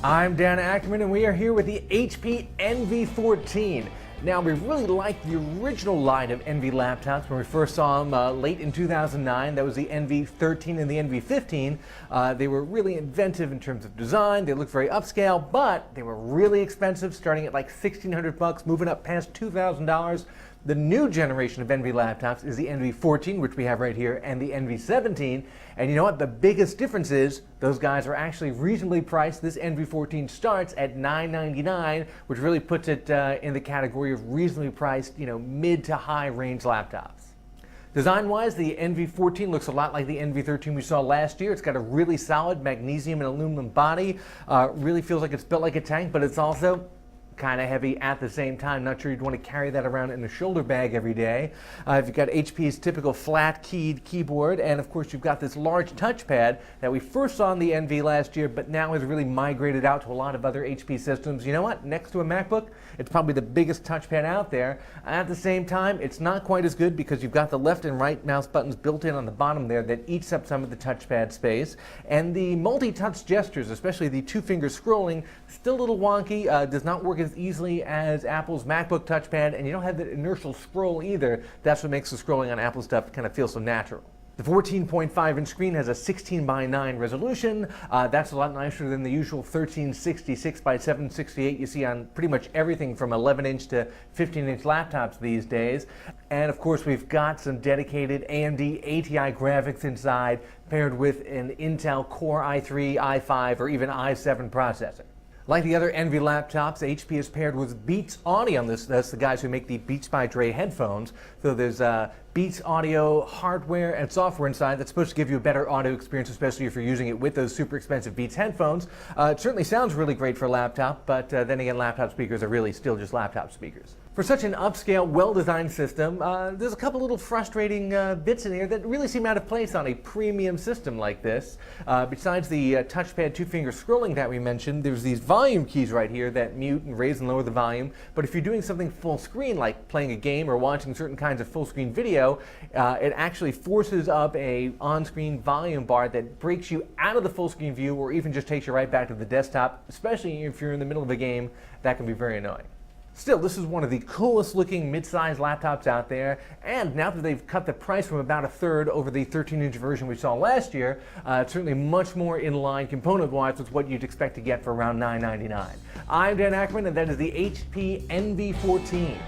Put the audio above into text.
I'm Dan Ackerman, and we are here with the HP Envy 14. Now, we really liked the original line of Envy laptops when we first saw them late in 2009. That was the Envy 13 and the Envy 15. They were really inventive in terms of design. They looked very upscale, but they were really expensive, starting at like $1,600, moving up past $2,000. The new generation of Envy laptops is the Envy 14, which we have right here, and the Envy 17. And you know what? The biggest difference is those guys are actually reasonably priced. This Envy 14 starts at $999, which really puts it in the category of reasonably priced, mid to high range laptops. Design-wise, the Envy 14 looks a lot like the Envy 13 we saw last year. It's got a really solid magnesium and aluminum body. Really feels like it's built like a tank, but it's also kind of heavy at the same time. Not sure you'd want to carry that around in a shoulder bag every day. You've got HP's typical flat-keyed keyboard, and of course you've got this large touchpad that we first saw in the Envy last year, but now has really migrated out to a lot of other HP systems. You know what? Next to a MacBook, it's probably the biggest touchpad out there. At the same time, it's not quite as good because you've got the left and right mouse buttons built in on the bottom there that eats up some of the touchpad space. And the multi-touch gestures, especially the two-finger scrolling, still a little wonky, does not work as easily as Apple's MacBook touchpad, and you don't have that inertial scroll either. That's what makes the scrolling on Apple stuff kind of feel so natural. The 14.5-inch screen has a 16:9 resolution. That's a lot nicer than the usual 1366 by 768 you see on pretty much everything from 11-inch to 15-inch laptops these days. And of course, we've got some dedicated AMD ATI graphics inside, paired with an Intel Core i3, i5, or even i7 processor. Like the other Envy laptops, HP is paired with Beats Audio. That's the guys who make the Beats by Dre headphones. So there's Beats Audio hardware and software inside that's supposed to give you a better audio experience, especially if you're using it with those super expensive Beats headphones. It certainly sounds really great for a laptop, but then again, laptop speakers are really still just laptop speakers. For such an upscale, well-designed system, there's a couple little frustrating bits in here that really seem out of place on a premium system like this. Besides the touchpad two-finger scrolling that we mentioned, there's these volume keys right here that mute and raise and lower the volume. But if you're doing something full screen, like playing a game or watching certain kinds of full screen video, it actually forces up a on-screen volume bar that breaks you out of the full screen view or even just takes you right back to the desktop, especially if you're in the middle of a game. That can be very annoying. Still, this is one of the coolest looking mid-sized laptops out there, and now that they've cut the price from about a third over the 13-inch version we saw last year, it's certainly much more in line component-wise with what you'd expect to get for around $999. I'm Dan Ackerman, and that is the HP Envy 14.